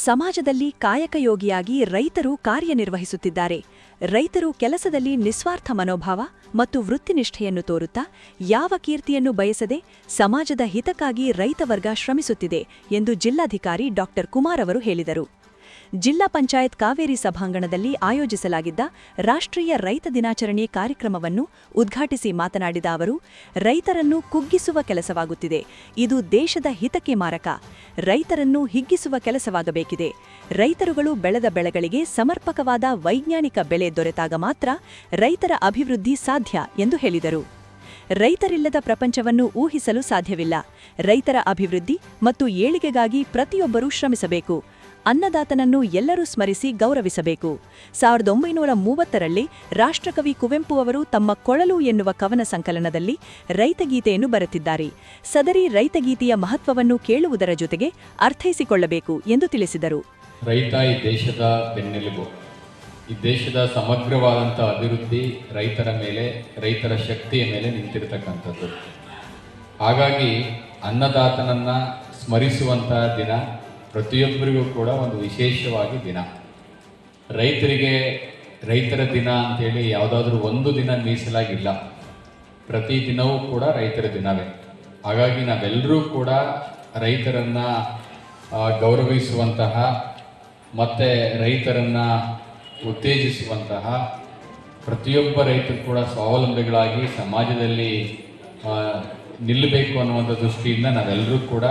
ಸಮಾಜದಲ್ಲಿ ಕಾಯಕಯೋಗಿಯಾಗಿ ರೈತರು ಕಾರ್ಯನಿರ್ವಹಿಸುತ್ತಿದ್ದಾರೆ. ರೈತರು ಕೆಲಸದಲ್ಲಿ ನಿಸ್ವಾರ್ಥ ಮನೋಭಾವ ಮತ್ತು ವೃತ್ತಿನಿಷ್ಠೆಯನ್ನು ತೋರುತ್ತಾ ಯಾವ ಕೀರ್ತಿಯನ್ನು ಬಯಸದೆ ಸಮಾಜದ ಹಿತಕ್ಕಾಗಿ ರೈತವರ್ಗ ಶ್ರಮಿಸುತ್ತಿದೆ ಎಂದು ಜಿಲ್ಲಾಧಿಕಾರಿ ಡಾ. ಕುಮಾರ್ ಅವರು ಹೇಳಿದರು. ಜಿಲ್ಲಾ ಪಂಚಾಯತ್ ಕಾವೇರಿ ಸಭಾಂಗಣದಲ್ಲಿ ಆಯೋಜಿಸಲಾಗಿದ್ದ ರಾಷ್ಟ್ರೀಯ ರೈತ ದಿನಾಚರಣೆ ಕಾರ್ಯಕ್ರಮವನ್ನು ಉದ್ಘಾಟಿಸಿ ಮಾತನಾಡಿದ ಅವರು, ರೈತರನ್ನು ಕುಗ್ಗಿಸುವ ಕೆಲಸವಾಗುತ್ತಿದೆ. ಇದು ದೇಶದ ಹಿತಕ್ಕೆ ಮಾರಕ. ರೈತರನ್ನು ಹಿಗ್ಗಿಸುವ ಕೆಲಸವಾಗಬೇಕಿದೆ. ರೈತರುಗಳು ಬೆಳೆದ ಬೆಳೆಗಳಿಗೆ ಸಮರ್ಪಕವಾದ ವೈಜ್ಞಾನಿಕ ಬೆಲೆ ದೊರೆತಾಗ ಮಾತ್ರ ರೈತರ ಅಭಿವೃದ್ಧಿ ಸಾಧ್ಯ ಎಂದು ಹೇಳಿದರು. ರೈತರಿಲ್ಲದ ಪ್ರಪಂಚವನ್ನು ಊಹಿಸಲು ಸಾಧ್ಯವಿಲ್ಲ. ರೈತರ ಅಭಿವೃದ್ಧಿ ಮತ್ತು ಏಳಿಗೆಗಾಗಿ ಪ್ರತಿಯೊಬ್ಬರೂ ಶ್ರಮಿಸಬೇಕು. ಅನ್ನದಾತನನ್ನು ಎಲ್ಲರೂ ಸ್ಮರಿಸಿ ಗೌರವಿಸಬೇಕು. 1930ರಲ್ಲಿ ರಾಷ್ಟ್ರಕವಿ ಕುವೆಂಪು ಅವರು ತಮ್ಮ ಕೊಳಲು ಎನ್ನುವ ಕವನ ಸಂಕಲನದಲ್ಲಿ ರೈತಗೀತೆಯನ್ನು ಬರೆದಿದ್ದಾರೆ. ಸದರಿ ರೈತಗೀತೆಯ ಮಹತ್ವವನ್ನು ಕೇಳುವುದರ ಜೊತೆಗೆ ಅರ್ಥೈಸಿಕೊಳ್ಳಬೇಕು ಎಂದು ತಿಳಿಸಿದರು. ರೈತ ಈ ದೇಶದ ಬೆನ್ನೆಲುಬು. ಈ ದೇಶದ ಸಮಗ್ರವಾದಂಥ ಅಭಿವೃದ್ಧಿ ರೈತರ ಮೇಲೆ, ರೈತರ ಶಕ್ತಿಯ ಮೇಲೆ ನಿಂತಿರತಕ್ಕಂಥದ್ದು. ಹಾಗಾಗಿ ಅನ್ನದಾತನನ್ನ ಸ್ಮರಿಸುವಂತಹ ದಿನ ಪ್ರತಿಯೊಬ್ಬರಿಗೂ ಕೂಡ ಒಂದು ವಿಶೇಷವಾಗಿ ದಿನ. ರೈತರಿಗೆ ರೈತರ ದಿನ ಅಂತೇಳಿ ಯಾವುದಾದ್ರೂ ಒಂದು ದಿನ ಮೀಸಲಾಗಿಲ್ಲ. ಪ್ರತಿ ದಿನವೂ ಕೂಡ ರೈತರ ದಿನವೇ. ಹಾಗಾಗಿ ನಾವೆಲ್ಲರೂ ಕೂಡ ರೈತರನ್ನು ಗೌರವಿಸುವಂತಹ ಮತ್ತು ರೈತರನ್ನು ಉತ್ತೇಜಿಸುವಂತಹ, ಪ್ರತಿಯೊಬ್ಬ ರೈತರು ಕೂಡ ಸ್ವಾವಲಂಬಿಗಳಾಗಿ ಸಮಾಜದಲ್ಲಿ ನಿಲ್ಲಬೇಕು ಅನ್ನುವಂಥ ದೃಷ್ಟಿಯಿಂದ ನಾವೆಲ್ಲರೂ ಕೂಡ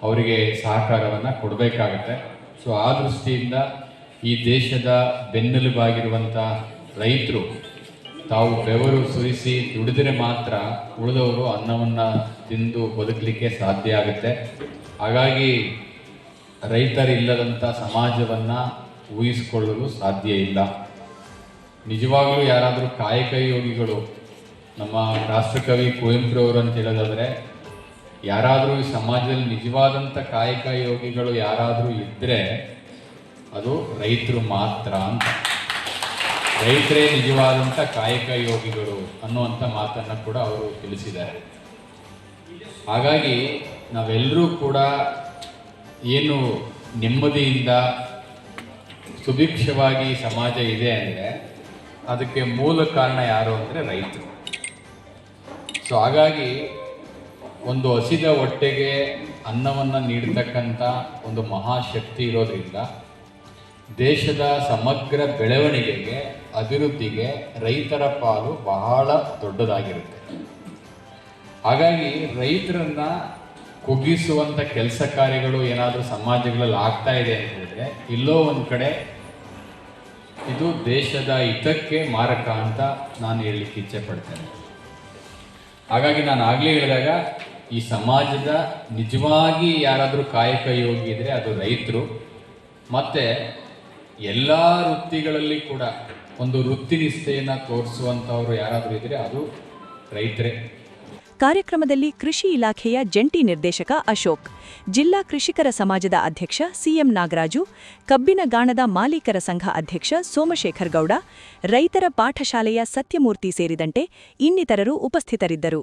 ಅವರಿಗೆ ಸಹಕಾರವನ್ನು ಕೊಡಬೇಕಾಗತ್ತೆ. ಸೊ ಆ ದೃಷ್ಟಿಯಿಂದ ಈ ದೇಶದ ಬೆನ್ನೆಲುಬಾಗಿರುವಂಥ ರೈತರು ತಾವು ಬೆವರು ಸುರಿಸಿ ದುಡಿದರೆ ಮಾತ್ರ ಉಳಿದವರು ಅನ್ನವನ್ನು ತಿಂದು ಬದುಕಲಿಕ್ಕೆ ಸಾಧ್ಯ ಆಗುತ್ತೆ. ಹಾಗಾಗಿ ರೈತರಿಲ್ಲದಂಥ ಸಮಾಜವನ್ನು ಊಹಿಸಿಕೊಳ್ಳಲು ಸಾಧ್ಯ ಇಲ್ಲ. ನಿಜವಾಗಲೂ ಯಾರಾದರೂ ಕಾಯಕ ಯೋಗಿಗಳು, ನಮ್ಮ ರಾಷ್ಟ್ರಕವಿ ಕುವೆಂಪುರವರು ಅಂತ ಹೇಳೋದಾದರೆ, ಯಾರಾದರೂ ಈ ಸಮಾಜದಲ್ಲಿ ನಿಜವಾದಂಥ ಕಾಯಕ ಯೋಗಿಗಳು ಯಾರಾದರೂ ಇದ್ದರೆ ಅದು ರೈತರು ಮಾತ್ರ ಅಂತ. ರೈತರೇ ನಿಜವಾದಂಥ ಕಾಯಕ ಯೋಗಿಗಳು ಅನ್ನುವಂಥ ಮಾತನ್ನು ಕೂಡ ಅವರು ತಿಳಿಸಿದ್ದಾರೆ. ಹಾಗಾಗಿ ನಾವೆಲ್ಲರೂ ಕೂಡ ಏನು ನೆಮ್ಮದಿಯಿಂದ ಸುಭಿಕ್ಷವಾಗಿ ಸಮಾಜ ಇದೆ ಅಂದರೆ ಅದಕ್ಕೆ ಮೂಲ ಕಾರಣ ಯಾರು ಅಂದರೆ ರೈತರು. ಸೊ ಹಾಗಾಗಿ ಒಂದು ಹಸಿದ ಹೊಟ್ಟೆಗೆ ಅನ್ನವನ್ನು ನೀಡತಕ್ಕಂಥ ಒಂದು ಮಹಾಶಕ್ತಿ ಇರೋದ್ರಿಂದ ದೇಶದ ಸಮಗ್ರ ಬೆಳವಣಿಗೆಗೆ, ಅಭಿವೃದ್ಧಿಗೆ ರೈತರ ಪಾಲು ಬಹಳ ದೊಡ್ಡದಾಗಿರುತ್ತೆ. ಹಾಗಾಗಿ ರೈತರನ್ನು ಕುಗ್ಗಿಸುವಂಥ ಕೆಲಸ ಕಾರ್ಯಗಳು ಏನಾದರೂ ಸಮಾಜಗಳಲ್ಲಿ ಆಗ್ತಾ ಇದೆ ಅಂತ ಹೇಳಿದ್ರೆ ಇಲ್ಲೋ ಒಂದು ಕಡೆ ಇದು ದೇಶದ ಹಿತಕ್ಕೆ ಮಾರಕ ಅಂತ ನಾನು ಹೇಳಲಿಕ್ಕೆ ಇಚ್ಛೆ ಪಡ್ತೇನೆ. ಹಾಗಾಗಿ ನಾನು ಆಗಲೇ ಹೇಳಿದಾಗ ಈ ಸಮಾಜದ ನಿಜವಾಗಿ ಯಾರಾದರೂ ಕಾಯಕ ಯೋಗಿ ಇದ್ದರೆ ಅದು ರೈತರು. ಮತ್ತು ಎಲ್ಲ ವೃತ್ತಿಗಳಲ್ಲಿ ಕೂಡ ಒಂದು ವೃತ್ತಿನಿಷ್ಠೆಯನ್ನು ತೋರಿಸುವಂಥವ್ರು ಯಾರಾದರೂ ಇದ್ದರೆ ಅದು ರೈತರೇ. ಕಾರ್ಯಕ್ರಮದಲ್ಲಿ ಕೃಷಿ ಇಲಾಖೆಯ ಜಂಟಿ ನಿರ್ದೇಶಕ ಅಶೋಕ್, ಜಿಲ್ಲಾ ಕೃಷಿಕರ ಸಮಾಜದ ಅಧ್ಯಕ್ಷ ಸಿಎಂ ನಾಗರಾಜು, ಕಬ್ಬಿನ ಗಾಣದ ಮಾಲೀಕರ ಸಂಘ ಅಧ್ಯಕ್ಷ ಸೋಮಶೇಖರ್ ಗೌಡ, ರೈತರ ಪಾಠಶಾಲೆಯ ಸತ್ಯಮೂರ್ತಿ ಸೇರಿದಂತೆ ಇನ್ನಿತರರು ಉಪಸ್ಥಿತರಿದ್ದರು.